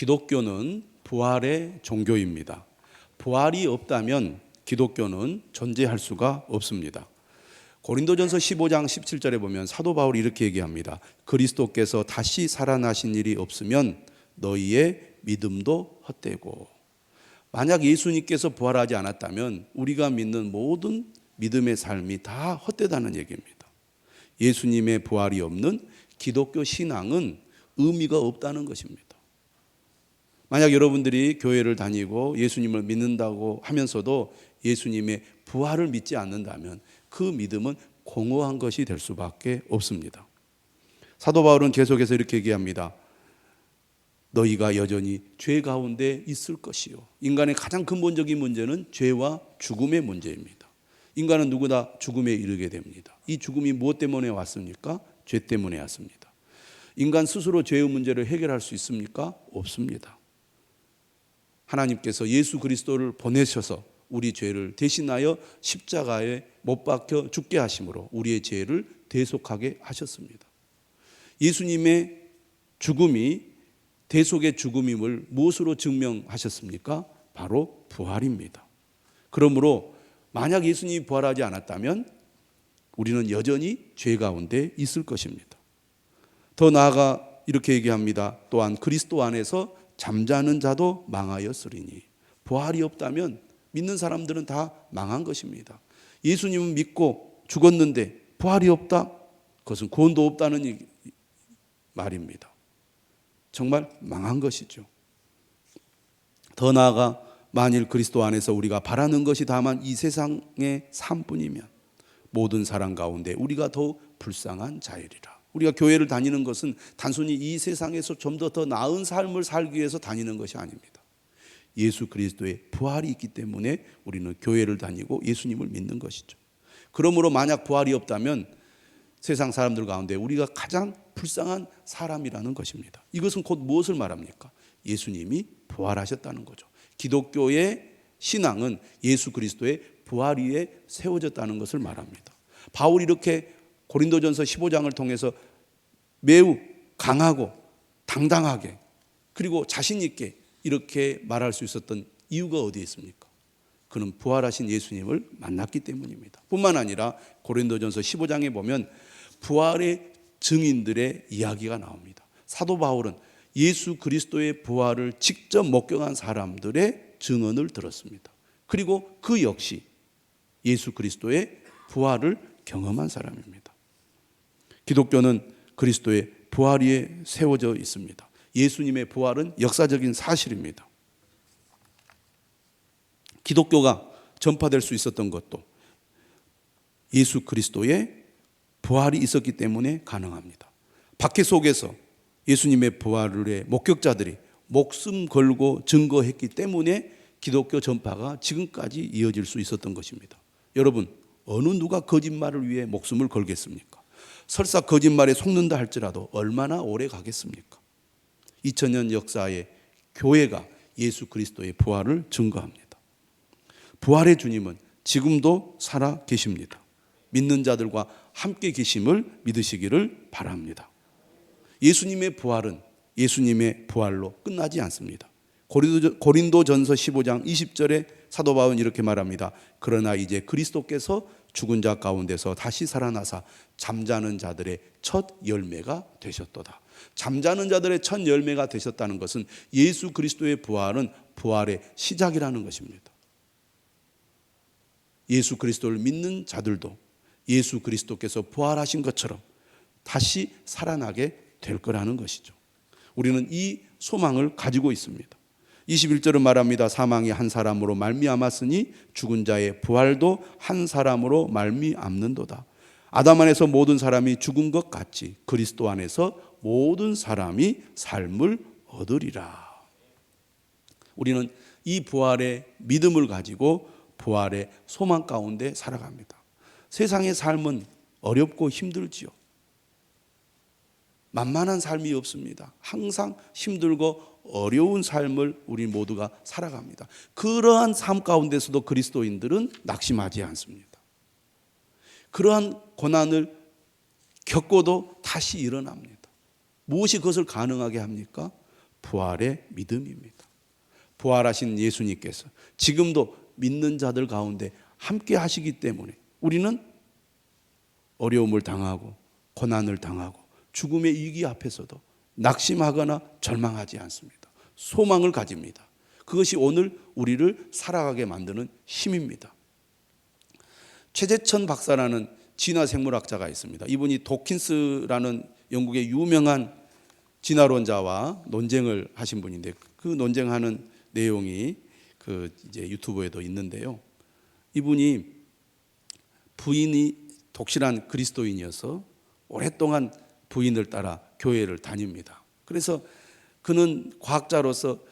기독교는 부활의 종교입니다. 부활이 없다면 기독교는 존재할 수가 없습니다. 고린도전서 15장 17절에 보면 사도 바울이 이렇게 얘기합니다. 그리스도께서 다시 살아나신 일이 없으면 너희의 믿음도 헛되고. 만약 예수님께서 부활하지 않았다면 우리가 믿는 모든 믿음의 삶이 다 헛되다는 얘기입니다. 예수님의 부활이 없는 기독교 신앙은 의미가 없다는 것입니다. 만약 여러분들이 교회를 다니고 예수님을 믿는다고 하면서도 예수님의 부활을 믿지 않는다면 그 믿음은 공허한 것이 될 수밖에 없습니다. 사도 바울은 계속해서 이렇게 얘기합니다. 너희가 여전히 죄 가운데 있을 것이요. 인간의 가장 근본적인 문제는 죄와 죽음의 문제입니다. 인간은 누구나 죽음에 이르게 됩니다. 이 죽음이 무엇 때문에 왔습니까? 죄 때문에 왔습니다. 인간 스스로 죄의 문제를 해결할 수 있습니까? 없습니다. 하나님께서 예수 그리스도를 보내셔서 우리 죄를 대신하여 십자가에 못 박혀 죽게 하심으로 우리의 죄를 대속하게 하셨습니다. 예수님의 죽음이 대속의 죽음임을 무엇으로 증명하셨습니까? 바로 부활입니다. 그러므로 만약 예수님이 부활하지 않았다면 우리는 여전히 죄 가운데 있을 것입니다. 더 나아가 이렇게 얘기합니다. 또한 그리스도 안에서 잠자는 자도 망하였으리니. 부활이 없다면 믿는 사람들은 다 망한 것입니다. 예수님은 믿고 죽었는데 부활이 없다? 그것은 구원도 없다는 말입니다. 정말 망한 것이죠. 더 나아가 만일 그리스도 안에서 우리가 바라는 것이 다만 이 세상의 삶뿐이면 모든 사람 가운데 우리가 더욱 불쌍한 자이리라. 우리가 교회를 다니는 것은 단순히 이 세상에서 좀 더 나은 삶을 살기 위해서 다니는 것이 아닙니다. 예수 그리스도의 부활이 있기 때문에 우리는 교회를 다니고 예수님을 믿는 것이죠. 그러므로 만약 부활이 없다면 세상 사람들 가운데 우리가 가장 불쌍한 사람이라는 것입니다. 이것은 곧 무엇을 말합니까? 예수님이 부활하셨다는 거죠. 기독교의 신앙은 예수 그리스도의 부활 위에 세워졌다는 것을 말합니다. 바울이 이렇게 고린도전서 15장을 통해서 매우 강하고 당당하게 그리고 자신 있게 이렇게 말할 수 있었던 이유가 어디에 있습니까? 그는 부활하신 예수님을 만났기 때문입니다. 뿐만 아니라 고린도전서 15장에 보면 부활의 증인들의 이야기가 나옵니다. 사도 바울은 예수 그리스도의 부활을 직접 목격한 사람들의 증언을 들었습니다. 그리고 그 역시 예수 그리스도의 부활을 경험한 사람입니다. 기독교는 그리스도의 부활 위에 세워져 있습니다. 예수님의 부활은 역사적인 사실입니다. 기독교가 전파될 수 있었던 것도 예수 그리스도의 부활이 있었기 때문에 가능합니다. 박해 속에서 예수님의 부활의 목격자들이 목숨 걸고 증거했기 때문에 기독교 전파가 지금까지 이어질 수 있었던 것입니다. 여러분, 어느 누가 거짓말을 위해 목숨을 걸겠습니까? 설사 거짓말에 속는다 할지라도 얼마나 오래 가겠습니까? 2000년 역사의 교회가 예수 그리스도의 부활을 증거합니다. 부활의 주님은 지금도 살아 계십니다. 믿는 자들과 함께 계심을 믿으시기를 바랍니다. 예수님의 부활은 예수님의 부활로 끝나지 않습니다. 고린도전서 15장 20절에 사도 바울은 이렇게 말합니다. 그러나 이제 그리스도께서 죽은 자 가운데서 다시 살아나사 잠자는 자들의 첫 열매가 되셨도다. 잠자는 자들의 첫 열매가 되셨다는 것은 예수 그리스도의 부활은 부활의 시작이라는 것입니다. 예수 그리스도를 믿는 자들도 예수 그리스도께서 부활하신 것처럼 다시 살아나게 될 거라는 것이죠. 우리는 이 소망을 가지고 있습니다. 21절은 말합니다. 사망이 한 사람으로 말미암았으니 죽은 자의 부활도 한 사람으로 말미암는도다. 아담 안에서 모든 사람이 죽은 것 같이 그리스도 안에서 모든 사람이 삶을 얻으리라. 우리는 이 부활의 믿음을 가지고 부활의 소망 가운데 살아갑니다. 세상의 삶은 어렵고 힘들지요. 만만한 삶이 없습니다. 항상 힘들고 어려운 삶을 우리 모두가 살아갑니다. 그러한 삶 가운데서도 그리스도인들은 낙심하지 않습니다. 그러한 고난을 겪고도 다시 일어납니다. 무엇이 그것을 가능하게 합니까? 부활의 믿음입니다. 부활하신 예수님께서 지금도 믿는 자들 가운데 함께 하시기 때문에 우리는 어려움을 당하고 고난을 당하고 죽음의 위기 앞에서도 낙심하거나 절망하지 않습니다. 소망을 가집니다. 그것이 오늘 우리를 살아가게 만드는 힘입니다. 최재천 박사라는 진화생물학자가 있습니다. 이분이 도킨스라는 영국의 유명한 진화론자와 논쟁을 하신 분인데 그 논쟁하는 내용이 이제 유튜브에도 있는데요. 이분이 부인이 독실한 그리스도인이어서 오랫동안 부인을 따라 교회를 다닙니다. 그래서 그는 과학자로서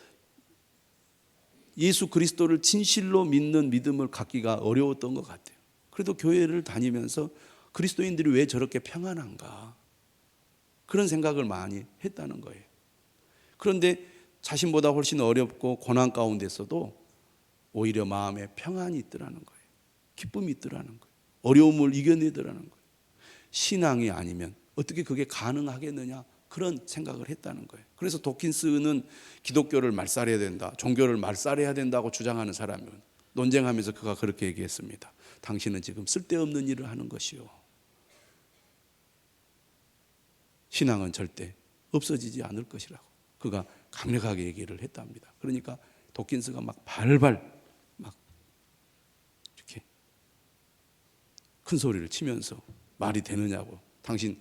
예수 그리스도를 진실로 믿는 믿음을 갖기가 어려웠던 것 같아요. 그래도 교회를 다니면서 그리스도인들이 왜 저렇게 평안한가 그런 생각을 많이 했다는 거예요. 그런데 자신보다 훨씬 어렵고 고난 가운데서도 오히려 마음에 평안이 있더라는 거예요. 기쁨이 있더라는 거예요. 어려움을 이겨내더라는 거예요. 신앙이 아니면 어떻게 그게 가능하겠느냐 그런 생각을 했다는 거예요. 그래서 도킨스는 기독교를 말살해야 된다, 종교를 말살해야 된다고 주장하는 사람이면 논쟁하면서 그가 그렇게 얘기했습니다. 당신은 지금 쓸데없는 일을 하는 것이요, 신앙은 절대 없어지지 않을 것이라고 그가 강력하게 얘기를 했답니다. 그러니까 도킨스가 막 발발 막 이렇게 큰 소리를 치면서 말이 되느냐고, 당신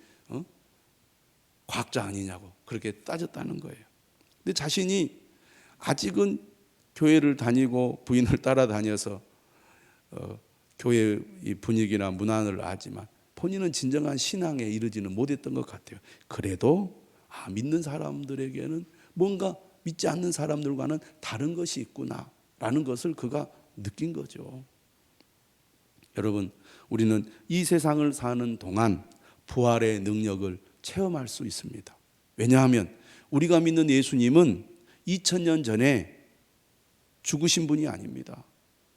과학자 아니냐고 그렇게 따졌다는 거예요. 근데 자신이 아직은 교회를 다니고 부인을 따라다녀서 교회의 분위기나 문화를 알지만 본인은 진정한 신앙에 이르지는 못했던 것 같아요. 그래도 믿는 사람들에게는 뭔가 믿지 않는 사람들과는 다른 것이 있구나라는 것을 그가 느낀 거죠. 여러분, 우리는 이 세상을 사는 동안 부활의 능력을 체험할 수 있습니다. 왜냐하면 우리가 믿는 예수님은 2000년 전에 죽으신 분이 아닙니다.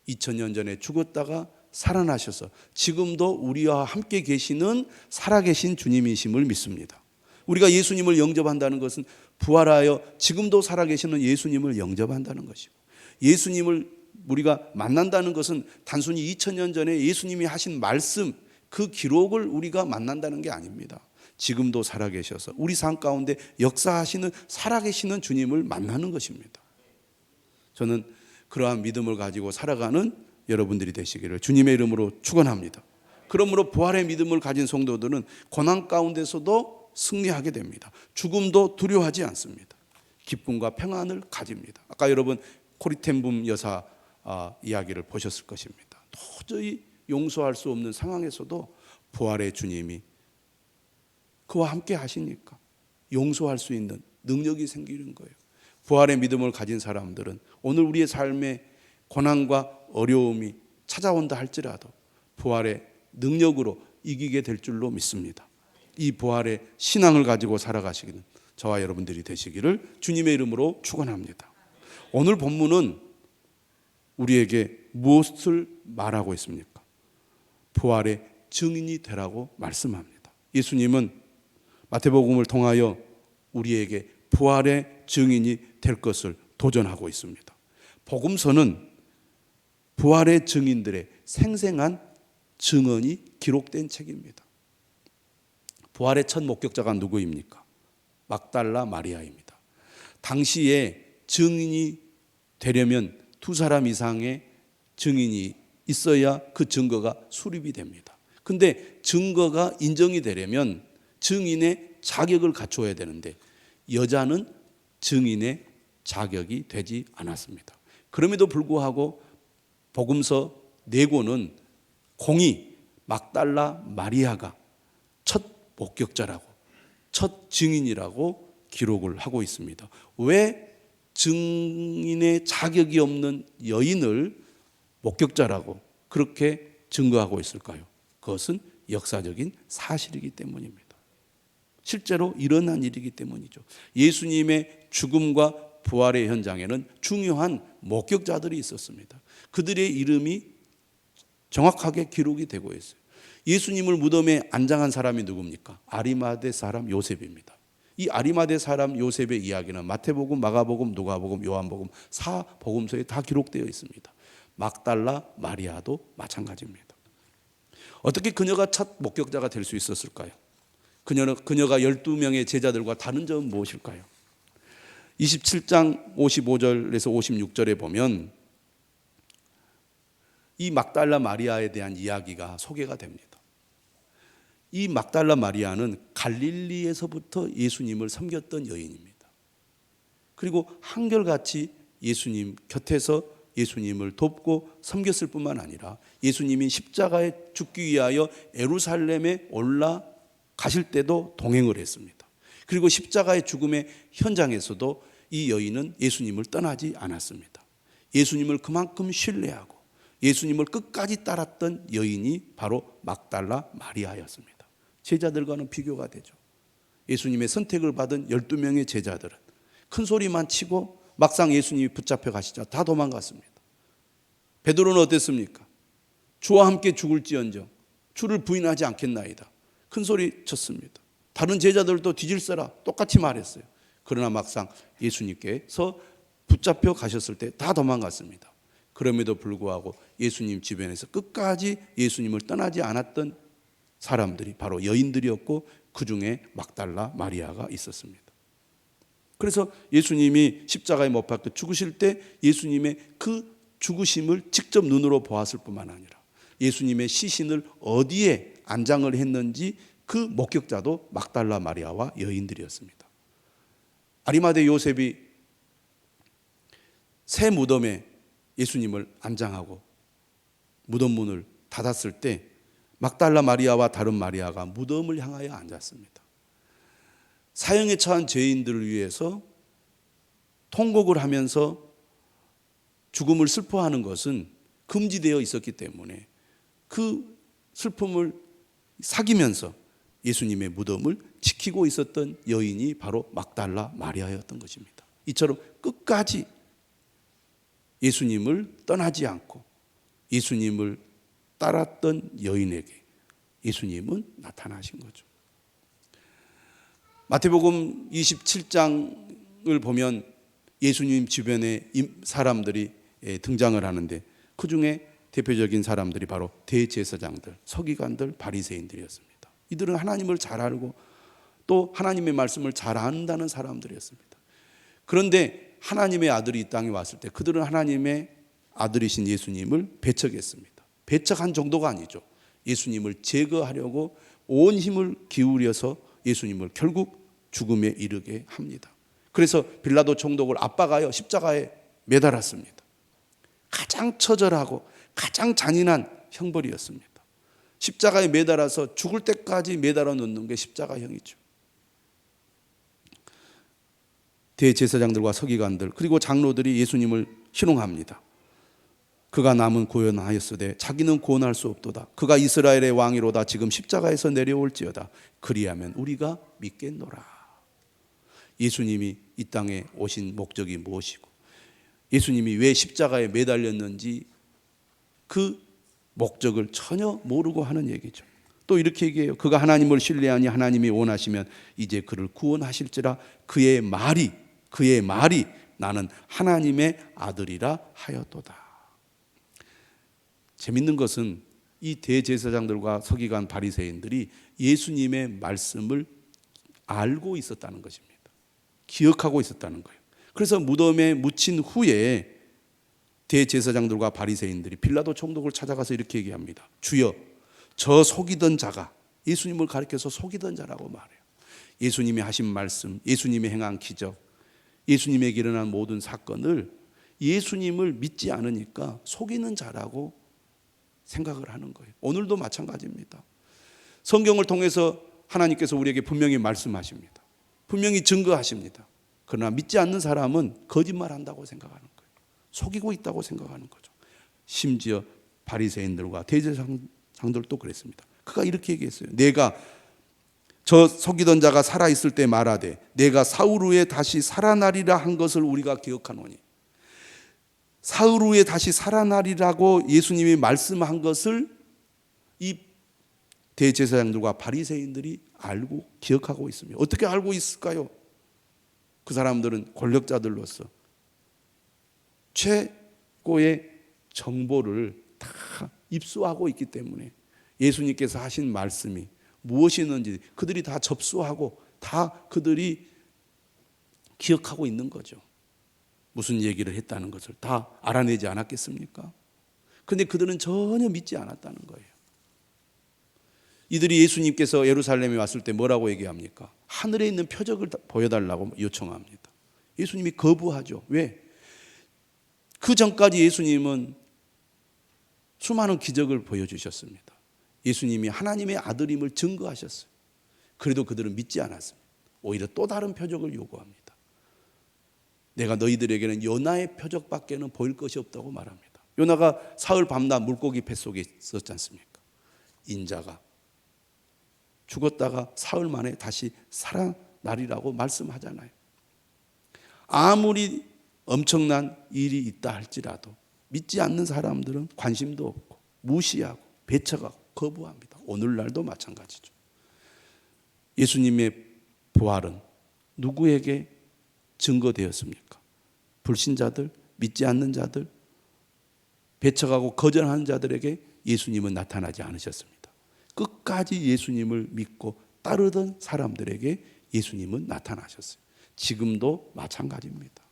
2000년 전에 죽었다가 살아나셔서 지금도 우리와 함께 계시는 살아계신 주님이심을 믿습니다. 우리가 예수님을 영접한다는 것은 부활하여 지금도 살아계시는 예수님을 영접한다는 것이고, 예수님을 우리가 만난다는 것은 단순히 2000년 전에 예수님이 하신 말씀 그 기록을 우리가 만난다는 게 아닙니다. 지금도 살아계셔서 우리 삶 가운데 역사하시는 살아계시는 주님을 만나는 것입니다. 저는 그러한 믿음을 가지고 살아가는 여러분들이 되시기를 주님의 이름으로 축원합니다. 그러므로 부활의 믿음을 가진 성도들은 고난 가운데서도 승리하게 됩니다. 죽음도 두려워하지 않습니다. 기쁨과 평안을 가집니다. 아까 여러분 코리텐붐 여사 이야기를 보셨을 것입니다. 도저히 용서할 수 없는 상황에서도 부활의 주님이 그와 함께 하시니까 용서할 수 있는 능력이 생기는 거예요. 부활의 믿음을 가진 사람들은 오늘 우리의 삶에 고난과 어려움이 찾아온다 할지라도 부활의 능력으로 이기게 될 줄로 믿습니다. 이 부활의 신앙을 가지고 살아가시기는 저와 여러분들이 되시기를 주님의 이름으로 축원합니다. 오늘 본문은 우리에게 무엇을 말하고 있습니까? 부활의 증인이 되라고 말씀합니다. 예수님은 마태복음을 통하여 우리에게 부활의 증인이 될 것을 도전하고 있습니다. 복음서는 부활의 증인들의 생생한 증언이 기록된 책입니다. 부활의 첫 목격자가 누구입니까? 막달라 마리아입니다. 당시에 증인이 되려면 2사람 이상의 증인이 있어야 그 증거가 수립이 됩니다. 근데 증거가 인정이 되려면 증인의 자격을 갖춰야 되는데 여자는 증인의 자격이 되지 않았습니다. 그럼에도 불구하고 복음서 4권은 공히 막달라 마리아가 첫 목격자라고, 첫 증인이라고 기록을 하고 있습니다. 왜 증인의 자격이 없는 여인을 목격자라고 그렇게 증거하고 있을까요? 그것은 역사적인 사실이기 때문입니다. 실제로 일어난 일이기 때문이죠. 예수님의 죽음과 부활의 현장에는 중요한 목격자들이 있었습니다. 그들의 이름이 정확하게 기록이 되고 있어요. 예수님을 무덤에 안장한 사람이 누굽니까? 아리마대 사람 요셉입니다. 이 아리마대 사람 요셉의 이야기는 마태복음, 마가복음, 누가복음, 요한복음 4복음서에 다 기록되어 있습니다. 막달라 마리아도 마찬가지입니다. 어떻게 그녀가 첫 목격자가 될 수 있었을까요? 그녀가 12명의 제자들과 다른 점은 무엇일까요? 27장 55절에서 56절에 보면 이 막달라 마리아에 대한 이야기가 소개가 됩니다. 이 막달라 마리아는 갈릴리에서부터 예수님을 섬겼던 여인입니다. 그리고 한결같이 예수님 곁에서 예수님을 돕고 섬겼을 뿐만 아니라 예수님이 십자가에 죽기 위하여 예루살렘에 올라가실 때도 동행을 했습니다. 그리고 십자가의 죽음의 현장에서도 이 여인은 예수님을 떠나지 않았습니다. 예수님을 그만큼 신뢰하고 예수님을 끝까지 따랐던 여인이 바로 막달라 마리아였습니다. 제자들과는 비교가 되죠. 예수님의 선택을 받은 12명의 제자들은 큰 소리만 치고 막상 예수님이 붙잡혀 가시자 다 도망갔습니다. 베드로는 어땠습니까? 주와 함께 죽을지언정 주를 부인하지 않겠나이다. 큰 소리 쳤습니다. 다른 제자들도 뒤질세라 똑같이 말했어요. 그러나 막상 예수님께서 붙잡혀 가셨을 때 다 도망갔습니다. 그럼에도 불구하고 예수님 주변에서 끝까지 예수님을 떠나지 않았던 사람들이 바로 여인들이었고 그 중에 막달라 마리아가 있었습니다. 그래서 예수님이 십자가에 못 박혀 죽으실 때 예수님의 그 죽으심을 직접 눈으로 보았을 뿐만 아니라 예수님의 시신을 어디에 안장을 했는지 그 목격자도 막달라 마리아와 여인들이었습니다. 아리마대 요셉이 새 무덤에 예수님을 안장하고 무덤 문을 닫았을 때 막달라 마리아와 다른 마리아가 무덤을 향하여 앉았습니다. 사형에 처한 죄인들을 위해서 통곡을 하면서 죽음을 슬퍼하는 것은 금지되어 있었기 때문에 그 슬픔을 사귀면서 예수님의 무덤을 지키고 있었던 여인이 바로 막달라 마리아였던 것입니다. 이처럼 끝까지 예수님을 떠나지 않고 예수님을 따랐던 여인에게 예수님은 나타나신 거죠. 마태복음 27장을 보면 예수님 주변에 사람들이 등장을 하는데 그 중에 대표적인 사람들이 바로 대제사장들, 서기관들, 바리새인들이었습니다. 이들은 하나님을 잘 알고 또 하나님의 말씀을 잘 안다는 사람들이었습니다. 그런데 하나님의 아들이 이 땅에 왔을 때 그들은 하나님의 아들이신 예수님을 배척했습니다. 배척한 정도가 아니죠. 예수님을 제거하려고 온 힘을 기울여서 예수님을 결국 죽음에 이르게 합니다. 그래서 빌라도 총독을 압박하여 십자가에 매달았습니다. 가장 처절하고 가장 잔인한 형벌이었습니다. 십자가에 매달아서 죽을 때까지 매달아 놓는 게 십자가형이죠. 대제사장들과 서기관들 그리고 장로들이 예수님을 희롱합니다. 그가 남은 고연하였으되 자기는 구원할 수 없도다. 그가 이스라엘의 왕이로다. 지금 십자가에서 내려올지어다. 그리하면 우리가 믿겠노라. 예수님이 이 땅에 오신 목적이 무엇이고 예수님이 왜 십자가에 매달렸는지 그 목적을 전혀 모르고 하는 얘기죠. 또 이렇게 얘기해요. 그가 하나님을 신뢰하니 하나님이 원하시면 이제 그를 구원하실지라. 그의 말이 나는 하나님의 아들이라 하였도다. 재밌는 것은 이 대제사장들과 서기관 바리새인들이 예수님의 말씀을 알고 있었다는 것입니다. 기억하고 있었다는 거예요. 그래서 무덤에 묻힌 후에 대제사장들과 바리새인들이 빌라도 총독을 찾아가서 이렇게 얘기합니다. 주여, 저 속이던 자가, 예수님을 가리켜서 속이던 자라고 말해요. 예수님이 하신 말씀, 예수님이 행한 기적, 예수님에게 일어난 모든 사건을 예수님을 믿지 않으니까 속이는 자라고 생각을 하는 거예요. 오늘도 마찬가지입니다. 성경을 통해서 하나님께서 우리에게 분명히 말씀하십니다. 분명히 증거하십니다. 그러나 믿지 않는 사람은 거짓말한다고 생각하는 거예요. 속이고 있다고 생각하는 거죠. 심지어 바리새인들과 대제사장들도 그랬습니다. 그가 이렇게 얘기했어요. 내가 저 속이던 자가 살아있을 때 말하되 내가 사흘 후에 다시 살아나리라 한 것을 우리가 기억하노니, 사흘 후에 다시 살아나리라고 예수님이 말씀한 것을 이 대제사장들과 바리새인들이 알고 기억하고 있습니다. 어떻게 알고 있을까요? 그 사람들은 권력자들로서 최고의 정보를 다 입수하고 있기 때문에 예수님께서 하신 말씀이 무엇이었는지 그들이 다 접수하고 다 그들이 기억하고 있는 거죠. 무슨 얘기를 했다는 것을 다 알아내지 않았겠습니까? 그런데 그들은 전혀 믿지 않았다는 거예요. 이들이 예수님께서 예루살렘에 왔을 때 뭐라고 얘기합니까? 하늘에 있는 표적을 보여달라고 요청합니다. 예수님이 거부하죠. 왜? 그 전까지 예수님은 수많은 기적을 보여주셨습니다. 예수님이 하나님의 아들임을 증거하셨어요. 그래도 그들은 믿지 않았습니다. 오히려 또 다른 표적을 요구합니다. 내가 너희들에게는 요나의 표적밖에는 보일 것이 없다고 말합니다. 요나가 사흘 밤낮 물고기 뱃속에 있었지 않습니까? 인자가 죽었다가 사흘 만에 다시 살아나리라고 말씀하잖아요. 아무리 엄청난 일이 있다 할지라도 믿지 않는 사람들은 관심도 없고 무시하고 배척하고 거부합니다. 오늘날도 마찬가지죠. 예수님의 부활은 누구에게 증거되었습니까? 불신자들, 믿지 않는 자들, 배척하고 거절하는 자들에게 예수님은 나타나지 않으셨습니다. 끝까지 예수님을 믿고 따르던 사람들에게 예수님은 나타나셨어요. 지금도 마찬가지입니다.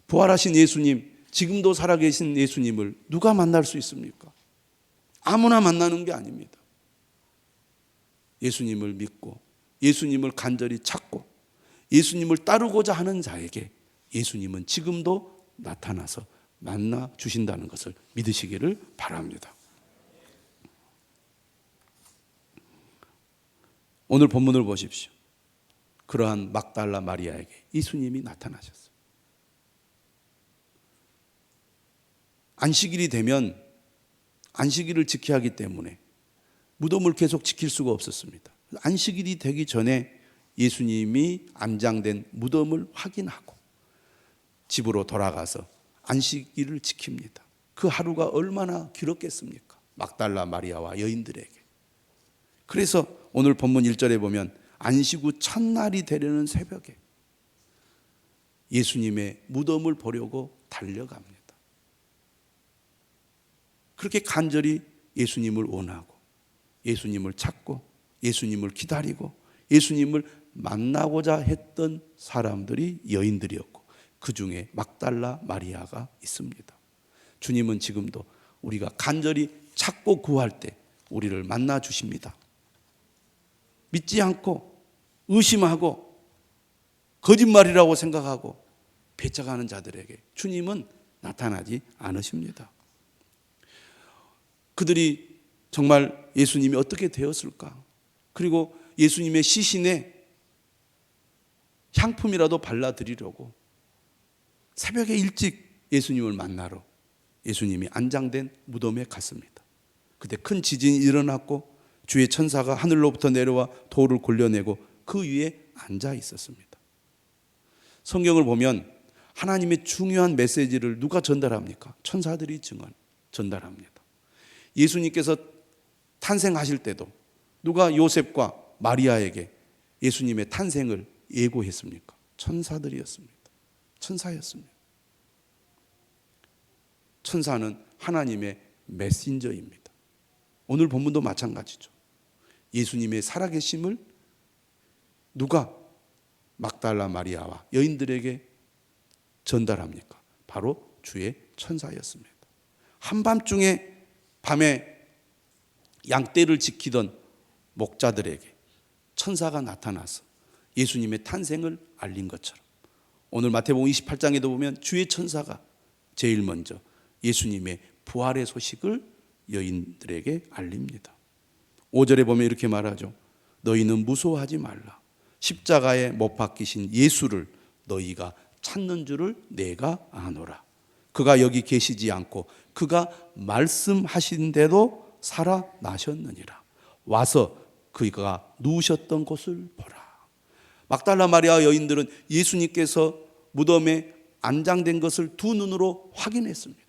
부활하신 예수님, 지금도 살아계신 예수님을 누가 만날 수 있습니까? 아무나 만나는 게 아닙니다. 예수님을 믿고 예수님을 간절히 찾고 예수님을 따르고자 하는 자에게 예수님은 지금도 나타나서 만나 주신다는 것을 믿으시기를 바랍니다. 오늘 본문을 보십시오. 그러한 막달라 마리아에게 예수님이 나타나셨어요. 안식일이 되면 안식일을 지켜야 하기 때문에 무덤을 계속 지킬 수가 없었습니다. 안식일이 되기 전에 예수님이 안장된 무덤을 확인하고 집으로 돌아가서 안식일을 지킵니다. 그 하루가 얼마나 길었겠습니까? 막달라 마리아와 여인들에게. 그래서 오늘 본문 1절에 보면 안식 후 첫날이 되려는 새벽에 예수님의 무덤을 보려고 달려갑니다. 그렇게 간절히 예수님을 원하고 예수님을 찾고 예수님을 기다리고 예수님을 만나고자 했던 사람들이 여인들이었고 그 중에 막달라 마리아가 있습니다. 주님은 지금도 우리가 간절히 찾고 구할 때 우리를 만나 주십니다. 믿지 않고 의심하고 거짓말이라고 생각하고 배척하는 자들에게 주님은 나타나지 않으십니다. 그들이 정말 예수님이 어떻게 되었을까? 그리고 예수님의 시신에 향품이라도 발라드리려고 새벽에 일찍 예수님을 만나러 예수님이 안장된 무덤에 갔습니다. 그때 큰 지진이 일어났고 주의 천사가 하늘로부터 내려와 돌을 골려내고 그 위에 앉아 있었습니다. 성경을 보면 하나님의 중요한 메시지를 누가 전달합니까? 천사들이 전달합니다. 예수님께서 탄생하실 때도 누가 요셉과 마리아에게 예수님의 탄생을 예고했습니까? 천사들이었습니다. 천사였습니다. 천사는 하나님의 메신저입니다. 오늘 본문도 마찬가지죠. 예수님의 살아계심을 누가 막달라 마리아와 여인들에게 전달합니까? 바로 주의 천사였습니다. 한밤중에 밤에 양떼를 지키던 목자들에게 천사가 나타나서 예수님의 탄생을 알린 것처럼 오늘 마태복음 28장에도 보면 주의 천사가 제일 먼저 예수님의 부활의 소식을 여인들에게 알립니다. 5절에 보면 이렇게 말하죠. 너희는 무서워하지 말라. 십자가에 못 박히신 예수를 너희가 찾는 줄을 내가 아노라. 그가 여기 계시지 않고 그가 말씀하신 대로 살아나셨느니라. 와서 그가 누우셨던 곳을 보라. 막달라 마리아 여인들은 예수님께서 무덤에 안장된 것을 두 눈으로 확인했습니다.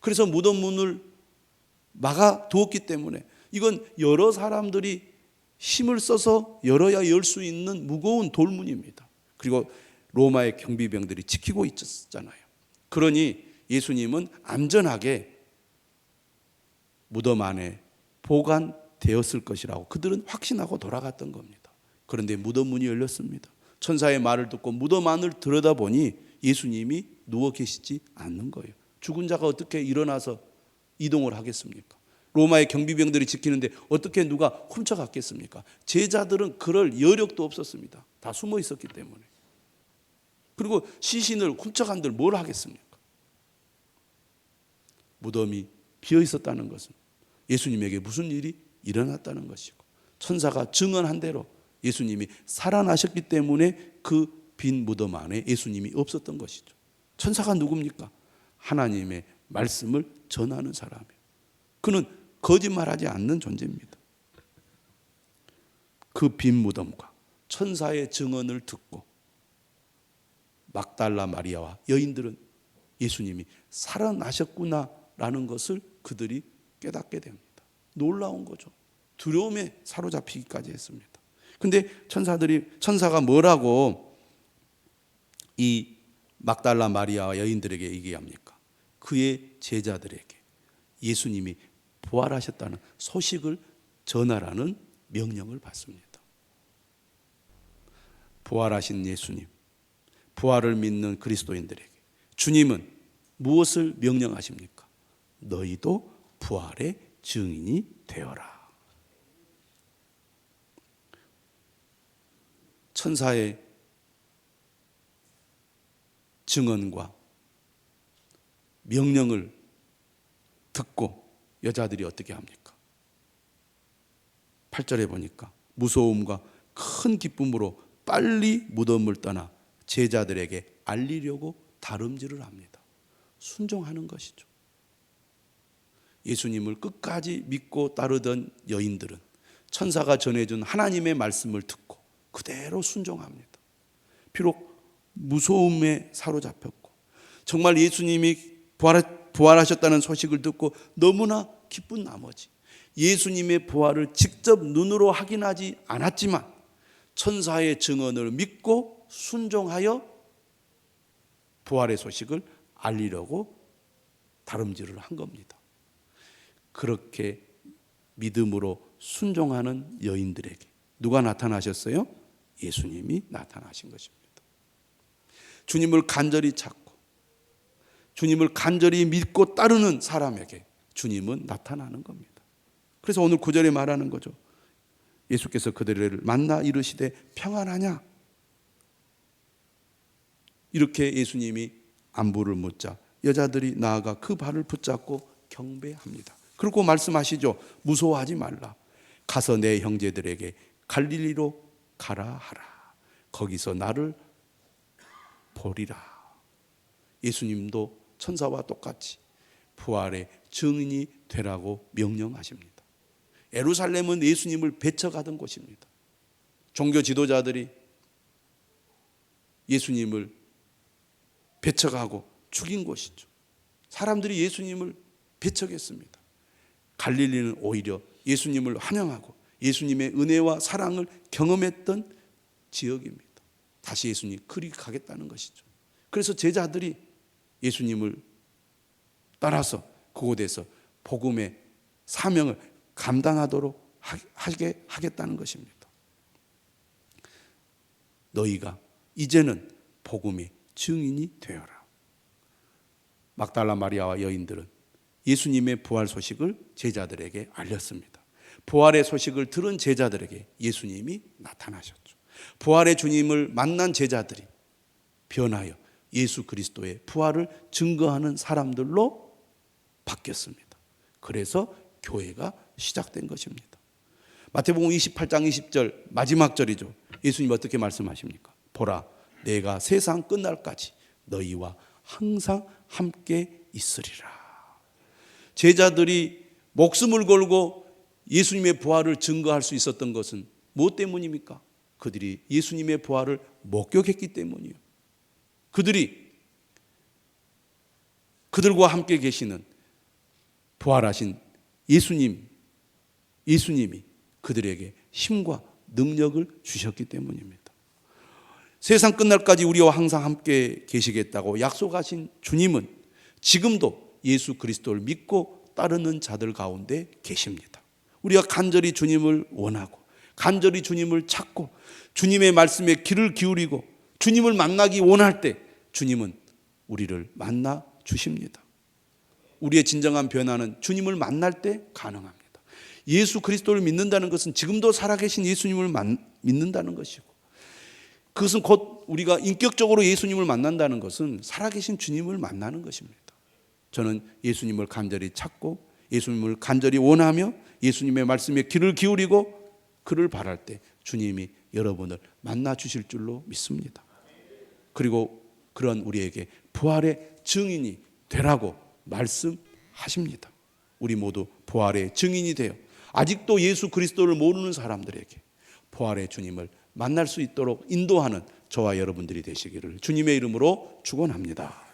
그래서 무덤 문을 막아 두었기 때문에 이건 여러 사람들이 힘을 써서 열어야 열 수 있는 무거운 돌문입니다. 그리고 로마의 경비병들이 지키고 있었잖아요. 그러니 예수님은 안전하게 무덤 안에 보관되었을 것이라고 그들은 확신하고 돌아갔던 겁니다. 그런데 무덤 문이 열렸습니다. 천사의 말을 듣고 무덤 안을 들여다보니 예수님이 누워 계시지 않는 거예요. 죽은 자가 어떻게 일어나서 이동을 하겠습니까? 로마의 경비병들이 지키는데 어떻게 누가 훔쳐갔겠습니까? 제자들은 그럴 여력도 없었습니다. 다 숨어 있었기 때문에. 그리고 시신을 훔쳐간들 뭘 하겠습니까? 무덤이 비어 있었다는 것은 예수님에게 무슨 일이 일어났다는 것이고, 천사가 증언한 대로 예수님이 살아나셨기 때문에 그 빈 무덤 안에 예수님이 없었던 것이죠. 천사가 누굽니까? 하나님의 말씀을 전하는 사람이에요. 그는 거짓말하지 않는 존재입니다. 그 빈 무덤과 천사의 증언을 듣고 막달라 마리아와 여인들은 예수님이 살아나셨구나라는 것을 그들이 깨닫게 됩니다. 놀라운 거죠. 두려움에 사로잡히기까지 했습니다. 근데 천사가 뭐라고 이 막달라 마리아와 여인들에게 얘기합니까? 그의 제자들에게 예수님이 부활하셨다는 소식을 전하라는 명령을 받습니다. 부활하신 예수님, 부활을 믿는 그리스도인들에게 주님은 무엇을 명령하십니까? 너희도 부활의 증인이 되어라. 천사의 증언과 명령을 듣고 여자들이 어떻게 합니까? 8절에 보니까 무서움과 큰 기쁨으로 빨리 무덤을 떠나 제자들에게 알리려고 다름질을 합니다. 순종하는 것이죠. 예수님을 끝까지 믿고 따르던 여인들은 천사가 전해준 하나님의 말씀을 듣고 그대로 순종합니다. 비록 무서움에 사로잡혔고 정말 예수님이 부활하셨다는 소식을 듣고 너무나 기쁜 나머지 예수님의 부활을 직접 눈으로 확인하지 않았지만 천사의 증언을 믿고 순종하여 부활의 소식을 알리려고 다름질을 한 겁니다. 그렇게 믿음으로 순종하는 여인들에게 누가 나타나셨어요? 예수님이 나타나신 것입니다. 주님을 간절히 찾고 주님을 간절히 믿고 따르는 사람에게 주님은 나타나는 겁니다. 그래서 오늘 9절에 말하는 거죠. 예수께서 그들을 만나 이르시되 평안하냐? 이렇게 예수님이 안부를 묻자 여자들이 나아가 그 발을 붙잡고 경배합니다. 그리고 말씀하시죠. 무서워하지 말라. 가서 내 형제들에게 갈릴리로 가라 하라. 거기서 나를 보리라. 예수님도 천사와 똑같이 부활의 증인이 되라고 명령하십니다. 예루살렘은 예수님을 배척하던 곳입니다. 종교 지도자들이 예수님을 배척하고 죽인 곳이죠. 사람들이 예수님을 배척했습니다. 갈릴리는 오히려 예수님을 환영하고 예수님의 은혜와 사랑을 경험했던 지역입니다. 다시 예수님 그리 가겠다는 것이죠. 그래서 제자들이 예수님을 따라서 그곳에서 복음의 사명을 감당하도록 하게 하겠다는 것입니다. 너희가 이제는 복음의 증인이 되어라. 막달라 마리아와 여인들은 예수님의 부활 소식을 제자들에게 알렸습니다. 부활의 소식을 들은 제자들에게 예수님이 나타나셨죠. 부활의 주님을 만난 제자들이 변하여 예수 그리스도의 부활을 증거하는 사람들로 바뀌었습니다. 그래서 교회가 시작된 것입니다. 마태복음 28장 20절 마지막 절이죠. 예수님 어떻게 말씀하십니까? 보라, 내가 세상 끝날까지 너희와 항상 함께 있으리라. 제자들이 목숨을 걸고 예수님의 부활을 증거할 수 있었던 것은 무엇 때문입니까? 그들이 예수님의 부활을 목격했기 때문이요. 그들과 함께 계시는 부활하신 예수님, 예수님이 그들에게 힘과 능력을 주셨기 때문입니다. 세상 끝날까지 우리와 항상 함께 계시겠다고 약속하신 주님은 지금도 예수 그리스도를 믿고 따르는 자들 가운데 계십니다. 우리가 간절히 주님을 원하고 간절히 주님을 찾고 주님의 말씀에 귀를 기울이고 주님을 만나기 원할 때 주님은 우리를 만나 주십니다. 우리의 진정한 변화는 주님을 만날 때 가능합니다. 예수 그리스도를 믿는다는 것은 지금도 살아계신 예수님을 믿는다는 것이고, 그것은 곧 우리가 인격적으로 예수님을 만난다는 것은 살아계신 주님을 만나는 것입니다. 저는 예수님을 간절히 찾고 예수님을 간절히 원하며 예수님의 말씀에 귀를 기울이고 그를 바랄 때 주님이 여러분을 만나 주실 줄로 믿습니다. 그리고 그런 우리에게 부활의 증인이 되라고 말씀하십니다. 우리 모두 부활의 증인이 되어 아직도 예수 그리스도를 모르는 사람들에게 부활의 주님을 만날 수 있도록 인도하는 저와 여러분들이 되시기를 주님의 이름으로 축원합니다.